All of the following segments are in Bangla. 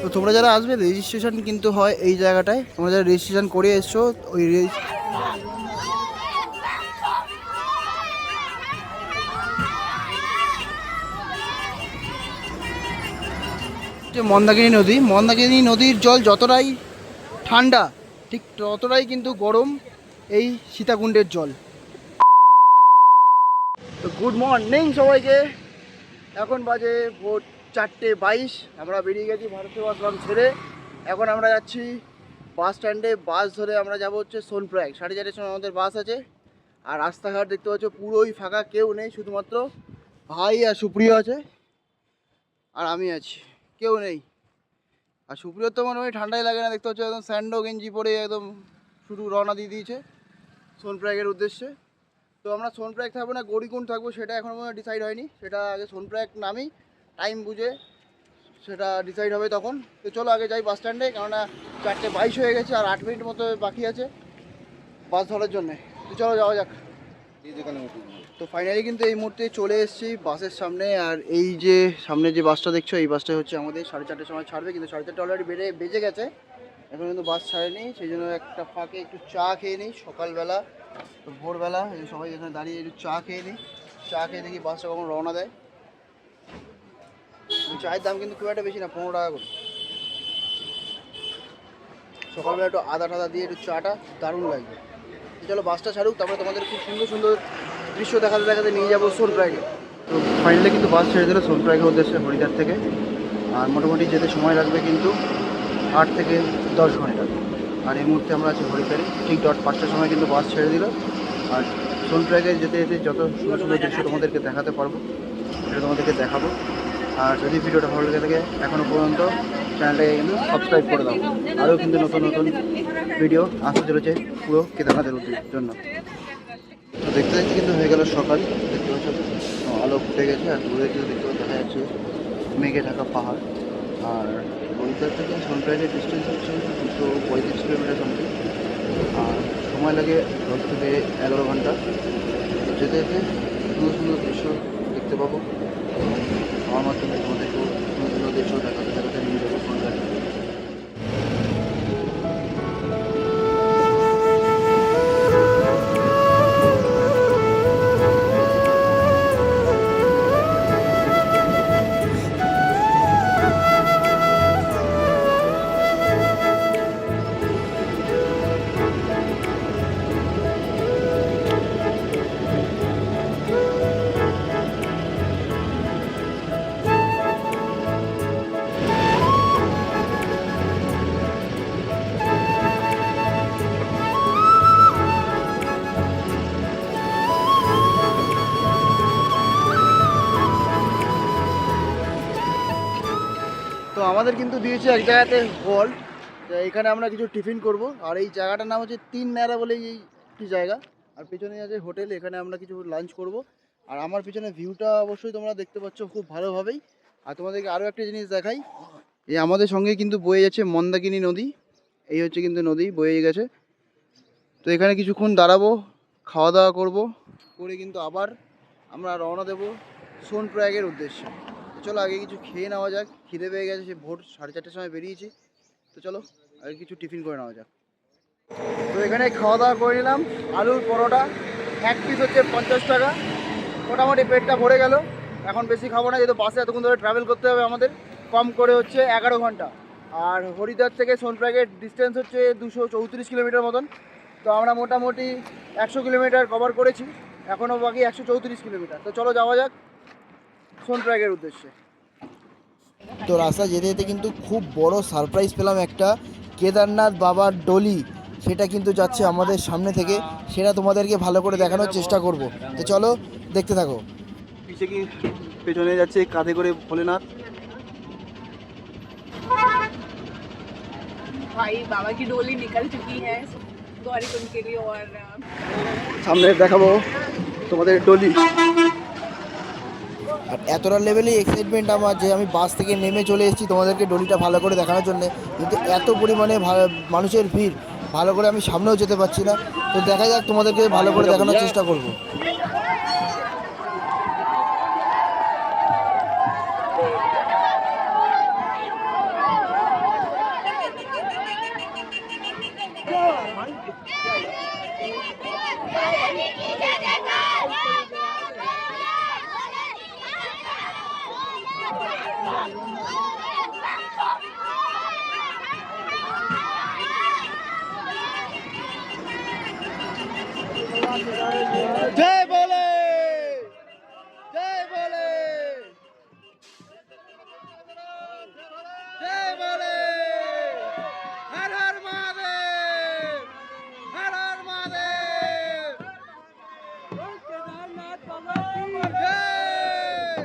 তো তোমরা যারা আসবে রেজিস্ট্রেশন কিন্তু হয় এই জায়গাটায়। তোমরা যারা রেজিস্ট্রেশন করে এসছো ওই মন্দাকিনী নদী, মন্দাকিনী নদীর জল যতটাই ঠান্ডা ঠিক ততটাই কিন্তু গরম এই সীতাকুণ্ডের জল। তো গুড মর্নিং সবাইকে। এখন বাজে ভোর 4:22। আমরা বেরিয়ে গেছি ভারত সেবাশ্রম ছেড়ে। এখন আমরা যাচ্ছি বাস স্ট্যান্ডে। বাস ধরে আমরা যাব হচ্ছে সোনপ্রয়াগ। 4:30 সময় আমাদের বাস আছে। আর রাস্তাঘাট দেখতে পাচ্ছ পুরোই ফাঁকা, কেউ নেই, শুধুমাত্র ভাই আর সুপ্রিয় আছে আর আমি আছি, কেউ নেই। আর সুপ্রিয়র তো মনে হয় ঠান্ডাই লাগে না, দেখতে পাচ্ছ একদম স্যান্ডো গেঞ্জি পরে একদম শুধু রওনা দিয়ে দিয়েছে সোনপ্রয়াগের উদ্দেশ্যে। তো আমরা সোনপ্রয়াগ থাকবো না গৌরীকুণ্ড থাকবো সেটা এখনও পর্যন্ত ডিসাইড হয়নি। সেটা আগে সোনপ্রয়াগ নামি টাইম বুঝে সেটা ডিসাইড হবে তখন। তো চলো আগে যাই বাস স্ট্যান্ডে, কেননা 4:22 হয়ে গেছে আর 8 মিনিট মতো বাকি আছে বাস ধরার জন্যে। তো চলো যাওয়া যাক। তো ফাইনালি কিন্তু এই মুহূর্তে চলে এসেছি বাসের সামনে। আর এই যে সামনে যে বাসটা দেখছো এই বাসটা হচ্ছে আমাদের 4:30 সময় ছাড়বে, কিন্তু 4:30 অলরেডি বেজে গেছে, এখন কিন্তু বাস ছাড়েনি। সেই জন্য একটা ফাঁকে একটু চা খেয়ে নিই সকালবেলা, তো ভোরবেলা এই সবাই এখানে দাঁড়িয়ে একটু চা খেয়ে নিই। চা খেয়ে দেখি বাসটা কখন রওনা দেয়। চায়ের দাম কিন্তু খুব একটা বেশি না, 15 টাকা করে। সকালবেলা একটু আদা টাদা দিয়ে একটু চাটা দারুণ লাগবে। চলো বাসটা ছাড়ুক, তারপরে তোমাদের খুব সুন্দর সুন্দর দৃশ্য দেখাতে দেখাতে নিয়ে যাবো সোনপ্রয়াগে। তো ফাইনালি কিন্তু বাস ছেড়ে দিল সোনপ্রয়াগের উদ্দেশ্যে হরিদ্বার থেকে। আর মোটামুটি যেতে সময় লাগবে কিন্তু 8 থেকে 10 ঘন্টা। আর এই মুহূর্তে আমরা আছি হরিদ্বারে, ঠিক 5টার সময় কিন্তু বাস ছেড়ে দিল। আর সোনপ্রয়াগে যেতে যেতে যত সুন্দর সুন্দর দৃশ্য তোমাদেরকে দেখাতে পারবো সেটা তোমাদেরকে দেখাবো। আর যদি ভিডিওটা ভালো লেগে থাকে এখনও পর্যন্ত চ্যানেলটাকে কিন্তু সাবস্ক্রাইব করে দাও। আরও কিন্তু নতুন নতুন ভিডিও আসতে চলেছে পুরো কেদারনাথের জন্য। তো দেখতে দেখতে কিন্তু হয়ে গেল সকাল, দেখতে পাচ্ছ আলো ফুটে গেছে। আর দূরে কিন্তু দেখতে দেখা যাচ্ছে মেঘে ঢাকা পাহাড়। আর হরিদ্বার থেকে সোনপ্রয়াগের ডিস্টেন্স হচ্ছে 235 কিলোমিটার সামথিং। আর সময় লাগে 10 থেকে 11 ঘন্টা। যেতে যেতে সুন্দর সুন্দর দৃশ্য দেখতে পাবো। আমার মাধ্যমে তোমাদেরকেও সুন্দর সুন্দর দৃশ্য দেখাতে দেখাতে নিয়ে যাবো সোনপ্রয়াগে। তো আমাদের কিন্তু দিয়েছে এক জায়গাতে হল, তো এখানে আমরা কিছু টিফিন করব। আর এই জায়গাটার নাম হচ্ছে 3 ন্যাড়া বলে এই একটি জায়গা। আর পেছনে আছে হোটেল, এখানে আমরা কিছু লাঞ্চ করব। আর আমার পিছনে ভিউটা অবশ্যই তোমরা দেখতে পাচ্ছ খুব ভালোভাবেই। আর তোমাদেরকে আরও একটা জিনিস দেখাই, এই আমাদের সঙ্গে কিন্তু বয়ে যাচ্ছে মন্দাকিনী নদী। এই হচ্ছে কিন্তু নদী বয়ে গেছে। তো এখানে কিছুক্ষণ দাঁড়াবো, খাওয়া দাওয়া করব, করে কিন্তু আবার আমরা রওনা দেবো সোনপ্রয়াগের উদ্দেশ্যে। চলো আগে কিছু খেয়ে নেওয়া যাক, খিদে পেয়ে গেছে, সে ভোর 4:30 সময় বেরিয়েছি। তো চলো আগে কিছু টিফিন করে নেওয়া যাক। তো এখানে খাওয়া দাওয়া করে নিলাম, আলুর পরোটা, এক পিস হচ্ছে 50 টাকা। মোটামুটি পেটটা ভরে গেল। এখন বেশি খাবো না, যেহেতু বাসে এতক্ষণ ধরে ট্রাভেল করতে হবে আমাদের, কম করে হচ্ছে 11 ঘন্টা। আর হরিদ্বার থেকে সোনপ্রয়াগের ডিস্টেন্স হচ্ছে 234 কিলোমিটার মতন। তো আমরা মোটামুটি 100 কিলোমিটার কভার করেছি, এখনও বাকি 134 কিলোমিটার। তো চলো যাওয়া যাক সোনপ্রয়াগের উদ্দেশ্যে। তো রাস্তা যেতে যেতে কিন্তু খুব বড় সারপ্রাইজ পেলাম একটা, কেদারনাথ বাবার ডলি সেটা কিন্তু যাচ্ছে আমাদের সামনে থেকে। সেটা তোমাদেরকে ভালো করে দেখানোর চেষ্টা করব। তো চলো দেখতে থাকো। পিছে কি পেছনে যাচ্ছে কাঁধে করে ভোলেনাথ। भाई बाबा की डोली निकल चुकी है गौरीकुंड के लिए और সামনে দেখাবো তোমাদের ডলি। আর এতটা লেভেলে এক্সাইটমেন্ট আমার যে আমি বাস থেকে নেমে চলে এসেছি তোমাদেরকে ডলিটা ভালো করে দেখানোর জন্য, কিন্তু এত পরিমাণে মানুষের ভিড়, ভালো করে আমি সামনেও যেতে পারছি না। তো দেখা যাক, তোমাদেরকে ভালো করে দেখানোর চেষ্টা করব। जय बोले, जय बोले, जय बोले, हर हर महादेव, हर हर महादेव, केदारनाथ बाबा की जय।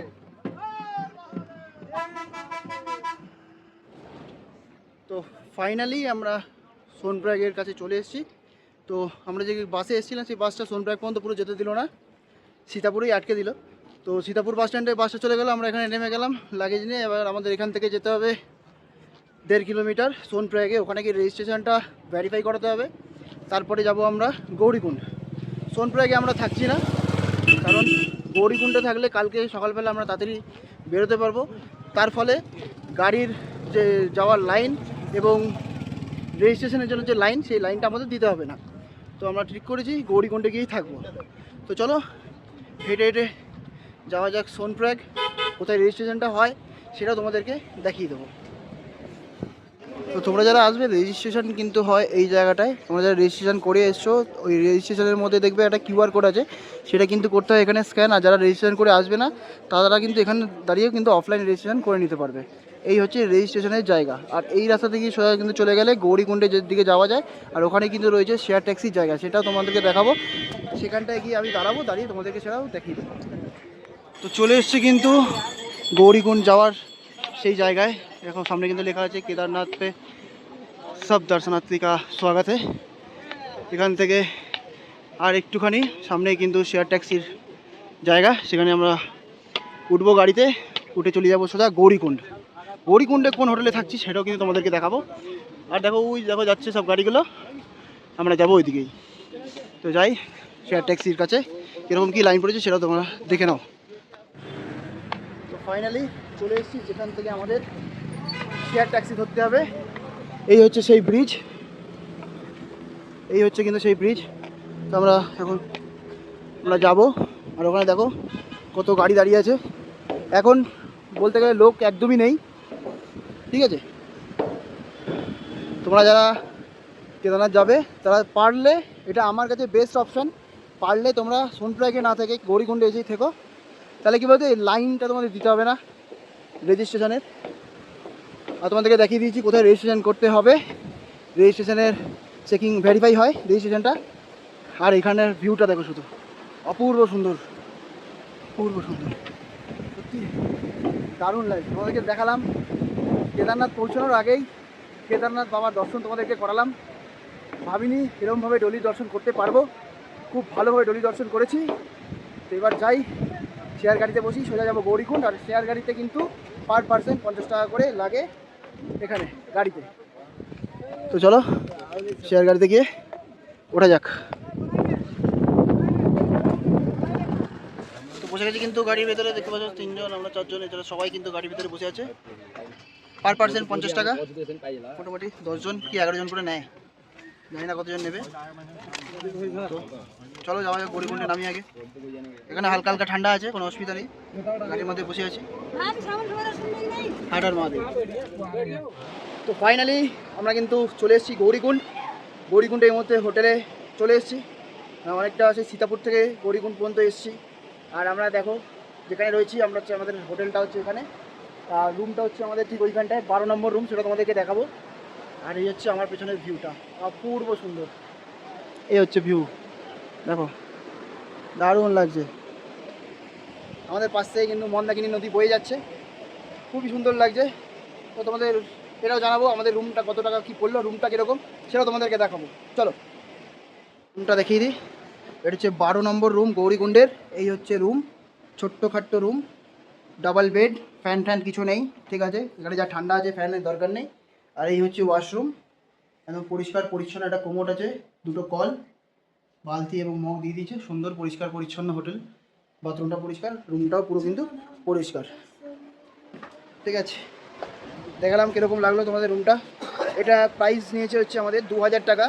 তো ফাইনালি আমরা সোনপ্রয়াগের কাছে চলে এসেছি। তো আমরা যে বাসে এসেছিলাম সেই বাসটা সোনপ্রয়াগ পর্যন্ত পুরো যেতে দিল না, সীতাপুরেই আটকে দিল। তো সীতাপুর বাস স্ট্যান্ডে বাসটা চলে গেল, আমরা এখানে নেমে গেলাম লাগেজ নিয়ে। এবার আমাদের এখান থেকে যেতে হবে 1.5 কিলোমিটার সোনপ্রয়াগে, ওখানে গিয়ে রেজিস্ট্রেশনটা ভেরিফাই করাতে হবে। তারপরে যাব আমরা গৌরীকুণ্ড। সোনপ্রয়াগে আমরা থাকছি না, কারণ গৌরীকুণ্ডে থাকলে কালকে সকালবেলা আমরা তাড়াতাড়ি বেরোতে পারবো। তার ফলে গাড়ির যে যাওয়ার লাইন এবং রেজিস্ট্রেশনের জন্য যে লাইন, সেই লাইনটা আমাদের দিতে হবে না। তো আমরা ঠিক করেছি গৌরীকুণ্ডে গিয়েই থাকবো। তো চলো হেঁটে হেঁটে যাওয়া যাক সোনপ্রয়াগ। কোথায় রেজিস্ট্রেশনটা হয় সেটাও তোমাদেরকে দেখিয়ে দেবো। তো তোমরা যারা আসবে, রেজিস্ট্রেশন কিন্তু হয় এই জায়গাটায়। তোমরা যারা রেজিস্ট্রেশন করে এসছো, ওই রেজিস্ট্রেশনের মধ্যে দেখবে একটা কিউআর কোড আছে, সেটা কিন্তু করতে হয় এখানে স্ক্যান। আর যারা রেজিস্ট্রেশন করে আসবে না, তারা কিন্তু এখানে দাঁড়িয়েও কিন্তু অফলাইন রেজিস্ট্রেশন করে নিতে পারবে। এই হচ্ছে রেজিস্ট্রেশনের জায়গা। আর এই রাস্তা থেকে সোজা কিন্তু চলে গেলে গৌরীকুণ্ডের দিকে যাওয়া যায়। আর ওখানে কিন্তু রয়েছে শেয়ার ট্যাক্সির জায়গা, সেটাও তোমাদেরকে দেখাবো। সেখানটায় গিয়ে আমি দাঁড়াবো, দাঁড়িয়ে তোমাদেরকে সেটাও দেখিয়ে দেবো। তো চলে এসছে কিন্তু গৌরীকুণ্ড যাওয়ার সেই জায়গায়। এখন সামনে কিন্তু লেখা আছে কেদারনাথ পে সব দর্শনার্থী কা স্বাগত है। এখান থেকে আর একটুখানি সামনে কিন্তু শেয়ার ট্যাক্সির জায়গা, সেখানে আমরা উঠবো গাড়িতে, উঠে চলে যাবো সোজা গৌরীকুণ্ড। গৌরীকুণ্ডে কোন হোটেলে থাকছি সেটাও কিন্তু তোমাদেরকে দেখাবো। আর দেখো ওই দেখো যাচ্ছে সব গাড়িগুলো, আমরা যাবো ওই দিকেই। তো যাই শেয়ার ট্যাক্সির কাছে, কীরকম কী লাইন পড়েছে সেটাও তোমরা দেখে নাও। তো ফাইনালি চলে এসেছি যেখান থেকে আমাদের শেয়ার ট্যাক্সি ধরতে হবে। এই হচ্ছে সেই ব্রিজ, এই হচ্ছে কিন্তু সেই ব্রিজ। তো আমরা এখন যাবো। আর ওখানে দেখো কত গাড়ি দাঁড়িয়ে আছে। এখন বলতে গেলে লোক একদমই নেই, ঠিক আছে। তোমরা যারা কেদারনাথ যাবে তারা পারলে, এটা আমার কাছে বেস্ট অপশান, পারলে তোমরা সোনপ্রয়াগে না থেকে গৌরীকুণ্ডে এসেই থেকো। তাহলে কী বলতো, এই লাইনটা তোমাদের দিতে হবে না রেজিস্ট্রেশনের। আর তোমাদেরকে দেখিয়ে দিয়েছি কোথায় রেজিস্ট্রেশন করতে হবে। রেজিস্ট্রেশনের চেকিং ভেরিফাই হয় রেজিস্ট্রেশনটা। আর এখানের ভিউটা দেখো, শুধু অপূর্ব সুন্দর, অপূর্ব সুন্দর, সত্যি দারুণ লাগে। তোমাদেরকে দেখালাম কেদারনাথ পৌঁছানোর আগেই কেদারনাথ বাবার দর্শন তোমাদেরকে করালাম। ভাবিনি এরকমভাবে ডলি দর্শন করতে পারবো, খুব ভালোভাবে ডলি দর্শন করেছি। তো এবার যাই, শেয়ার গাড়িতে বসি, সোজা যাবো গৌরীকুণ্ড। আর শেয়ার গাড়িতে কিন্তু পার পার্সন 50 টাকা করে লাগে এখানে গাড়িতে। তো চলো শেয়ার গাড়িতে গিয়ে ওঠা যাক। তো বসে গেছি কিন্তু গাড়ির ভেতরে, দেখতে পাচ্ছ 3 জন, আমরা 4 জন, এছাড়া সবাই কিন্তু গাড়ির ভেতরে বসে আছে। পার পার্সন 50 টাকা, মোটামুটি 10 জন কি 11 জন করে নেয়, জানি না কতজন নেবে। তো চলো যাওয়া যাক গৌরীকুণ্ডে, নামি আগে। এখানে হালকা হালকা ঠান্ডা আছে, কোনো অসুবিধা নেই, গাড়ির মধ্যে বসে আছি। হাটার মহাদেব। তো ফাইনালি আমরা কিন্তু চলে এসেছি গৌরীকুণ্ড। গৌরীকুণ্ডে এই মুহূর্তে হোটেলে চলে এসেছি। অনেকটা আছে সীতাপুর থেকে গৌরীকুণ্ড পর্যন্ত এসেছি। আর আমরা দেখো যেখানে রয়েছি আমরা, হচ্ছে আমাদের হোটেলটা হচ্ছে এখানে, আর রুমটা হচ্ছে আমাদের ঠিক ওইখানটায় 12 নম্বর রুম, সেটা তোমাদেরকে দেখাবো। আর এই হচ্ছে আমার পেছনের ভিউটা, অপূর্ব সুন্দর। এই হচ্ছে ভিউ, দেখো দারুণ লাগছে। আমাদের পাশ থেকে কিন্তু মন্দাকিনী নদী বয়ে যাচ্ছে, খুবই সুন্দর লাগছে। তো তোমাদের এটাও জানাবো আমাদের রুমটা কত টাকা কী পড়লো, রুমটা কীরকম সেটাও তোমাদেরকে দেখাবো। চলো রুমটা দেখিয়ে দিই। এটা হচ্ছে 12 নম্বর রুম গৌরীকুণ্ডের। এই হচ্ছে রুম, ছোট্ট খাট্ট রুম, ডাবল বেড, ফ্যান ট্যান কিছু নেই, ঠিক আছে। এখানে যা ঠান্ডা আছে ফ্যানের দরকার নেই। আর এই হচ্ছে ওয়াশরুম, একদম পরিষ্কার পরিচ্ছন্ন, একটা কোমোড আছে, দুটো কল, বালতি এবং মগ দিয়ে দিয়েছে, সুন্দর পরিষ্কার পরিচ্ছন্ন হোটেল। বাথরুমটা পরিষ্কার, রুমটাও পুরো কিন্তু পরিষ্কার, ঠিক আছে। দেখালাম কীরকম লাগলো তোমাদের রুমটা। এটা প্রাইস নিয়েছে হচ্ছে আমাদের 2000 টাকা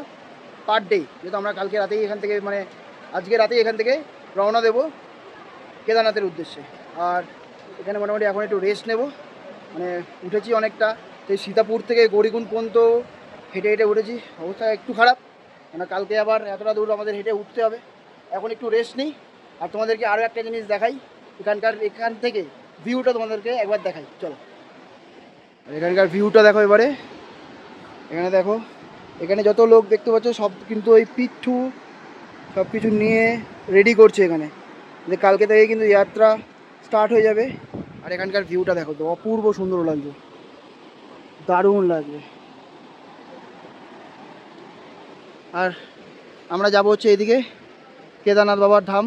পার ডে, যেহেতু আমরা কালকে রাতেই এখান থেকে মানে আজকে রাতেই এখান থেকে রওনা দেবো কেদারনাথের উদ্দেশ্যে। আর এখানে মোটামুটি এখন একটু রেস্ট নেব, মানে উঠেছি অনেকটা, সেই সীতাপুর থেকে গৌরীকুণ্ড পর্যন্ত হেঁটে হেঁটে উঠেছি, অবস্থা একটু খারাপ, মানে কালকে আবার এতটা দূর আমাদের হেঁটে উঠতে হবে। এখন একটু রেস্ট নিই আর তোমাদেরকে আরও একটা জিনিস দেখাই, এখান থেকে ভিউটা তোমাদেরকে একবার দেখাই, চলো। আর এখানকার ভিউটা দেখো এবারে, এখানে দেখো, এখানে যত লোক দেখতে পাচ্ছ সব কিন্তু ওই পিঠু সব কিছু নিয়ে রেডি করছে এখানে, যে কালকে থেকে কিন্তু যাত্রা স্টার্ট হয়ে যাবে। আর এখানকার ভিউটা দেখো তো, অপূর্ব সুন্দর লাগছে, দারুণ লাগবে। আর আমরা যাব হচ্ছে এদিকে কেদারনাথ বাবার ধাম,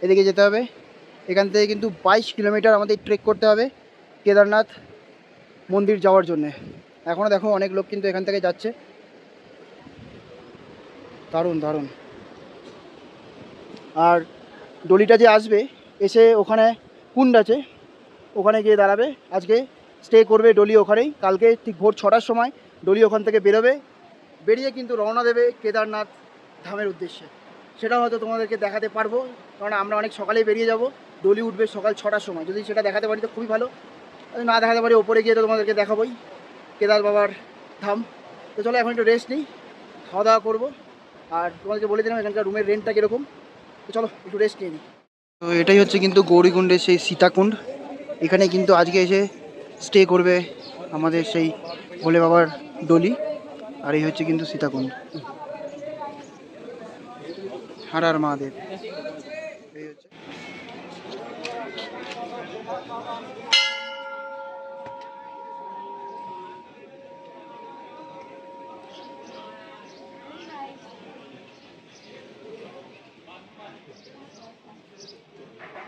এদিকে যেতে হবে। এখান থেকে কিন্তু 22 কিলোমিটার আমাদের ট্রেক করতে হবে কেদারনাথ মন্দির যাওয়ার জন্যে। এখনও দেখো অনেক লোক কিন্তু এখান থেকে যাচ্ছে, দারুণ দারুণ। আর ডলিটা যে আসবে এসে ওখানে কুণ্ড আছে, ওখানে গিয়ে দাঁড়াবে, আজকে স্টে করবে ডলি ওখানেই। কালকে ঠিক ভোর 6টার সময় ডলি ওখান থেকে বেরোবে, বেরিয়ে কিন্তু রওনা দেবে কেদারনাথ ধামের উদ্দেশ্যে। সেটা হয়তো তোমাদেরকে দেখাতে পারবো, কারণ আমরা অনেক সকালেই বেরিয়ে যাব। ডলি উঠবে সকাল 6টার সময়, যদি সেটা দেখাতে পারি তো খুবই ভালো, না দেখাতে পারি ওপরে গিয়ে তো তোমাদেরকে দেখাবোই কেদার বাবার ধাম। তো চলো এখন একটু রেস্ট নিই, খাওয়া দাওয়া করবো। আর তোমাদেরকে বলে দিলাম এখানকার রুমের রেন্টটা কীরকম, তো চলো একটু রেস্ট নিয়ে নিই। তো এটাই হচ্ছে কিন্তু গৌরীকুণ্ডের সেই সীতাকুণ্ড, এখানে কিন্তু আজকে এসে স্টে করবে আমাদের সেই ভোলে বাবার ডলি। আর এই হচ্ছে কিন্তু সীতাকুণ্ড। হর হর মহাদেব। এই হচ্ছে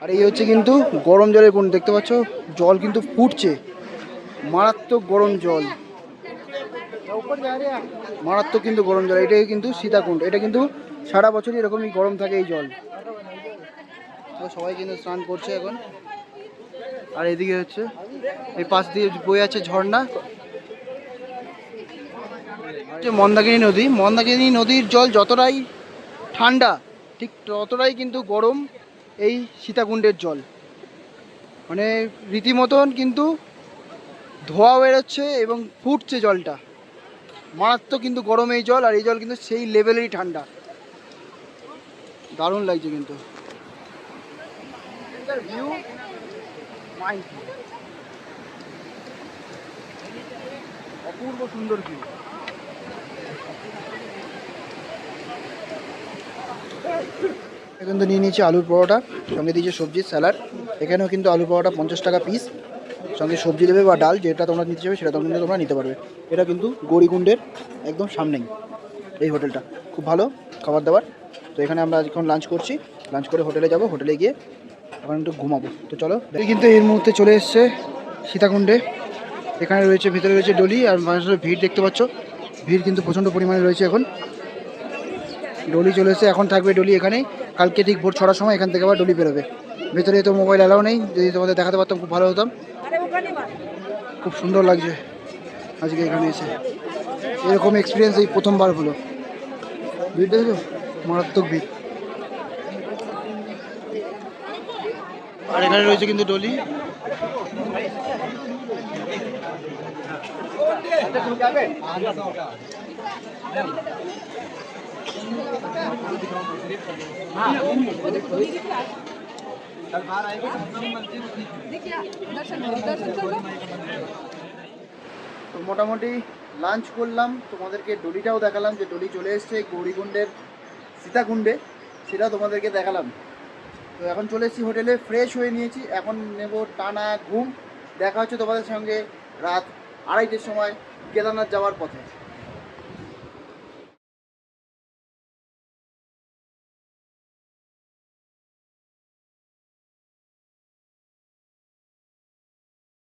আর এই হচ্ছে কিন্তু গরম জলের কুণ্ড, দেখতে পাচ্ছ জল কিন্তু ফুটছে, মারাত্মক গরম জল, মারাত্মক কিন্তু গরম জল। এটাই কিন্তু সীতাকুণ্ড, এটা কিন্তু সারা বছরই এরকমই গরম থাকে এই জল। তো সবাই কিন্তু স্নান করছে এখন। আর এদিকে হচ্ছে এই পাশ দিয়ে বয়ে আছে ঝর্ণা, হচ্ছে মন্দাকিনী নদী। মন্দাকিনী নদীর জল যতটাই ঠান্ডা ঠিক ততটাই কিন্তু গরম এই সীতাকুণ্ডের জল, মানে রীতিমতন কিন্তু ধোয়া বেরোচ্ছে এবং ফুটছে জলটা, মারাত্মক কিন্তু গরম এই জল। আর এই জল কিন্তু সেই লেভেলেরই ঠান্ডা, দারুণ লাগছে কিন্তু। ভিউ অপূর্ব সুন্দর ভিউ। কিন্তু নিয়ে নিয়েছি আলুর পরোটা, সঙ্গে দিয়েছে সবজির স্যালাড। এখানেও কিন্তু আলু পরোটা 50 টাকা পিস, সঙ্গে সবজি দেবে বা ডাল, যেটা তোমরা নিতে চাইবে সেটা কিন্তু তোমরা নিতে পারবে। এটা কিন্তু গৌরীকুণ্ডের একদম সামনেই এই হোটেলটা, খুব ভালো খাবার দাবার। তো এখানে আমরা এখন লাঞ্চ করছি, লাঞ্চ করে হোটেলে যাব, হোটেলে গিয়ে এখন একটু ঘুমাবো। তো চলো, কিন্তু এই মুহূর্তে চলে এসছে সীতাকুণ্ডে। এখানে রয়েছে, ভিতরে রয়েছে ডলি, আর মানুষের ভিড় দেখতে পাচ্ছ, ভিড় কিন্তু প্রচণ্ড পরিমাণে রয়েছে। এখন ডলি চলে এসে, এখন থাকবে ডলি এখানেই, কালকে ঠিক ভোর 6টার সময় এখান থেকে আবার ডলি বেরোবে। ভেতরে তো মোবাইল অ্যালাউ নেই, যদি তোমাদের দেখাতে পারতাম খুব ভালো হতাম। খুব সুন্দর লাগছে আজকে এখানে এসে, এরকম এক্সপিরিয়েন্স এই প্রথমবার হলো। ভিড় দেখেছো, মারাত্মক ভিড়। আর এখানে রয়েছে কিন্তু ডলি। তো মোটামুটি লাঞ্চ করলাম, তোমাদেরকে ডলিটাও দেখালাম, যে ডলি চলে এসছে গৌরীকুণ্ডের সীতাকুণ্ডে, সেটা তোমাদেরকে দেখালাম। তো এখন চলে এসেছি হোটেলে, ফ্রেশ হয়ে নিয়েছি, এখন নেব টানা ঘুম। দেখা হচ্ছে তোমাদের সঙ্গে রাত 2:30টার সময় কেদারনাথ যাওয়ার পথে।